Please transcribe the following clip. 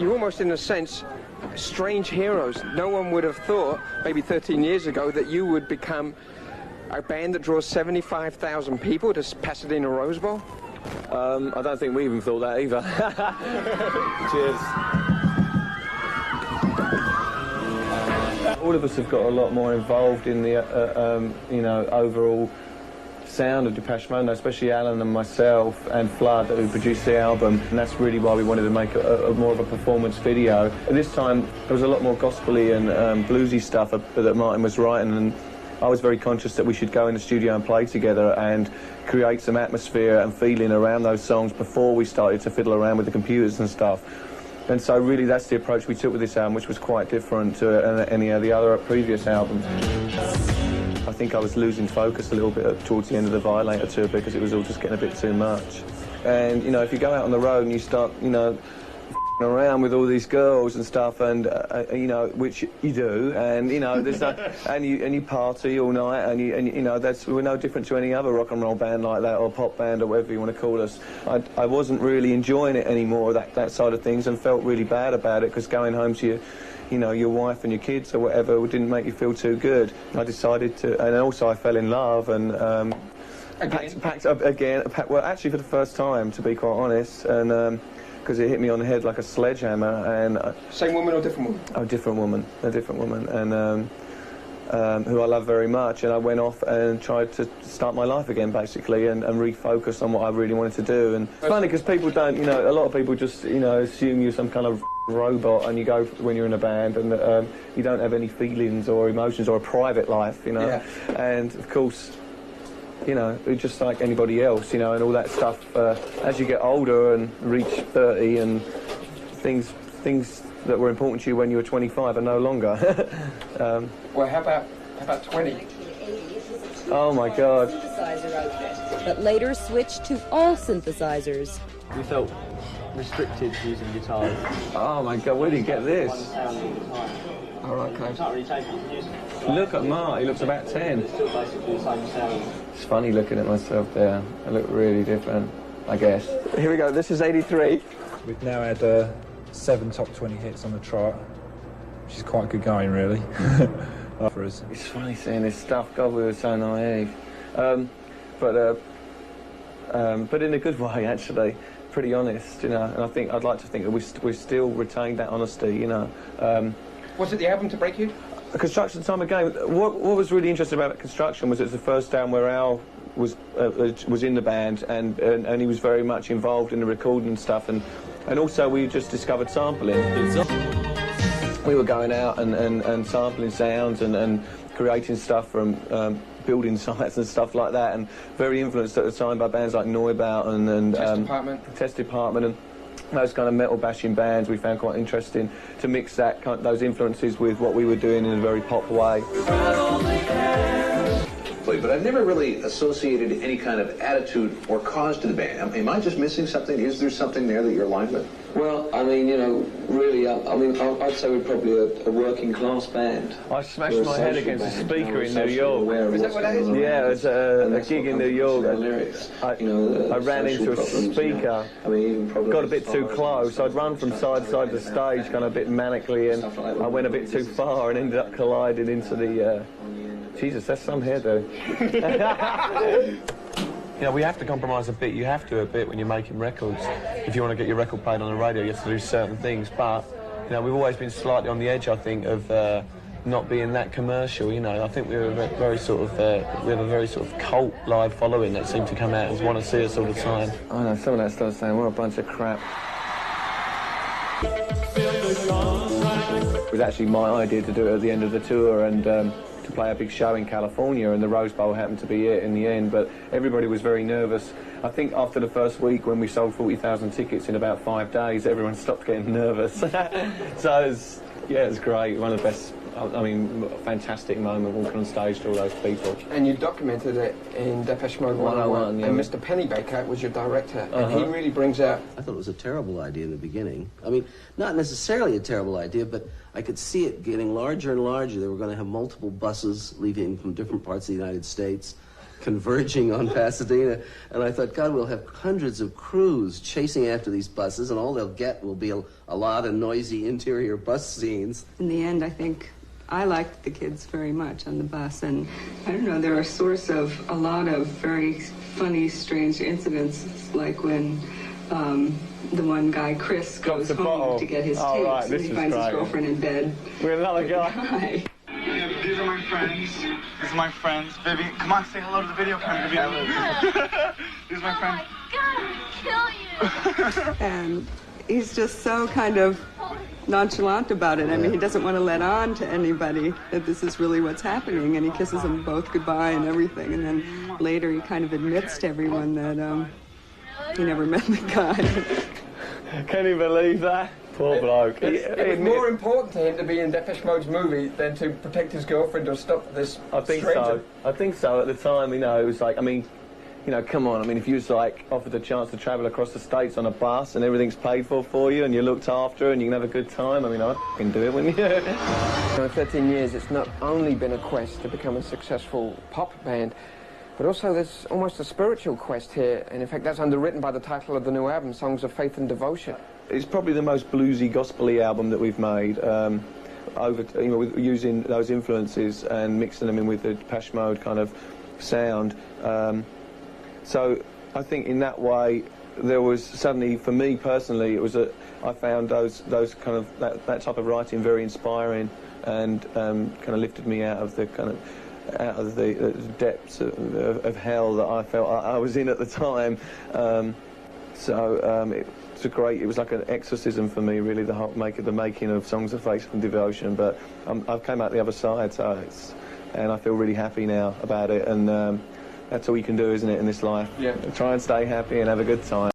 you're almost, in a sense, strange heroes. No one would have thought, maybe 13 years ago, that you would become a band that draws 75,000 people to Pasadena Rose Bowl. I don't think we even thought that either. Cheers. All of us have got a lot more involved in the, you know, overall sound of Depeche Mode, especially Alan and myself and Flood, who produced the album, and that's really why we wanted to make a more of a performance video. At this time, there was a lot more gospel-y and bluesy stuff that Martin was writing, and I was very conscious that we should go in the studio and play together and create some atmosphere and feeling around those songs before we started to fiddle around with the computers and stuff. And so really that's the approach we took with this album, which was quite different to any of the other previous albums. I think I was losing focus a little bit towards the end of the Violator tour because it was all just getting a bit too much. And, you know, if you go out on the road and you start, you know, around with all these girls and stuff, and you know, which you do, and you know, there's no, and you party all night, and you know, we're no different to any other rock and roll band like that, or pop band, or whatever you want to call us. I wasn't really enjoying it anymore, that side of things, and felt really bad about it, because going home to you know, your wife and your kids or whatever didn't make you feel too good. I decided to, and also I fell in love, and packed up again. Well, actually for the first time, to be quite honest, and. Because it hit me on the head like a sledgehammer, and... Same woman or different woman? Oh, different woman, a different woman, and who I love very much, and I went off and tried to start my life again, basically, and refocus on what I really wanted to do. And it's funny, because people don't, you know, a lot of people just, you know, assume you're some kind of robot, and you go when you're in a band, and you don't have any feelings or emotions or a private life, you know, yeah. And, of course... You know, just like anybody else, you know, and all that stuff. As you get older and reach 30, and things that were important to you when you were 25 are no longer. Well, how about 20? Oh my God! Synthesizer outfit, but later switched to all synthesizers. We felt restricted using guitars. Oh my God! Where did you get this? All right, okay. Look at Mark, he looks about 10. It's funny looking at myself there. I look really different, I guess. Here we go, this is 83. We've now had 7 top 20 hits on the chart, which is quite good going, really, for us. It's funny seeing this stuff. God, we were so naive. But in a good way, actually. Pretty honest, you know, and I'd like to think that we still retained that honesty, you know. Was it the album to break you? Construction Time again. What was really interesting about Construction was it's the first time where Al was in the band, and he was very much involved in the recording and stuff, and also we just discovered sampling. We were going out and sampling sounds and creating stuff from building sites and stuff like that, and very influenced at the time by bands like Neubaut and Test Department and those kind of metal bashing bands. We found quite interesting to mix those influences with what we were doing in a very pop way. But I've never really associated any kind of attitude or cause to the band. Am I just missing something? Is there something there that you're aligned with? Well, I mean, you know, really, I mean, I'd say we're probably a working class band. I smashed my head against a speaker in New York. Is that what that is? Yeah, it was a gig in New York. I ran into a speaker, got a bit too close. I'd run from side to side of the stage, kind of a bit manically, and I went a bit too far and ended up colliding into the... Jesus, that's some hairdo. You know, we have to compromise a bit. You have to a bit when you're making records. If you want to get your record played on the radio, you have to do certain things. But, you know, we've always been slightly on the edge, I think, of not being that commercial. You know, I think we were very sort of, we have a very sort of cult live following that seem to come out and want to see us all the time. I know, some of that stuff saying, what a bunch of crap. It was actually my idea to do it at the end of the tour, and to play a big show in California, and the Rose Bowl happened to be it in the end, but everybody was very nervous. I think after the first week, when we sold 40,000 tickets in about 5 days, everyone stopped getting nervous. So it was great, one of the best, I mean, fantastic moment walking on stage to all those people. And you documented it in Depeche Mode 101, yeah. And Mr. Pennybaker was your director, and he really brings out... I thought it was a terrible idea in the beginning. I mean, not necessarily a terrible idea, but I could see it getting larger and larger. They were going to have multiple buses leaving from different parts of the United States, converging on Pasadena, and I thought, God, we'll have hundreds of crews chasing after these buses, and all they'll get will be a lot of noisy interior bus scenes. In the end, I think I liked the kids very much on the bus, and I don't know, they're a source of a lot of very funny, strange incidents, like when the one guy, Chris, goes home to get his tapes, right, and he finds his girlfriend in bed with another guy. These are my friends. These are my friends. Vivian, come on, say hello to the video camera, Vivian. These are my friends. Oh my God, I'll kill you! And he's just so kind of nonchalant about it. I mean, he doesn't want to let on to anybody that this is really what's happening, and he kisses them both goodbye and everything, and then later he kind of admits to everyone that he never met the guy. Can you believe that? Poor bloke. It was more important to him to be in Depeche Mode's movie than to protect his girlfriend or stop this stranger. I think so. At the time, you know, it was like, I mean, you know, come on. I mean, if you was like offered a chance to travel across the States on a bus and everything's paid for you and you're looked after and you can have a good time, I mean, I'd f***ing do it, wouldn't you? In 13 years, it's not only been a quest to become a successful pop band, but also there's almost a spiritual quest here, and in fact that's underwritten by the title of the new album, Songs of Faith and Devotion. It's probably the most bluesy, gospel-y album that we've made, with using those influences and mixing them in with the Depeche Mode kind of sound. So I think in that way there was suddenly, for me personally, I found those kind of that type of writing very inspiring and kind of lifted me out of the depths of hell that I felt I was in at the time. It was like an exorcism for me, really, the making of Songs of Faith and Devotion. But I've come out the other side, and I feel really happy now about it. And that's all you can do, isn't it, in this life? Yeah. Try and stay happy and have a good time.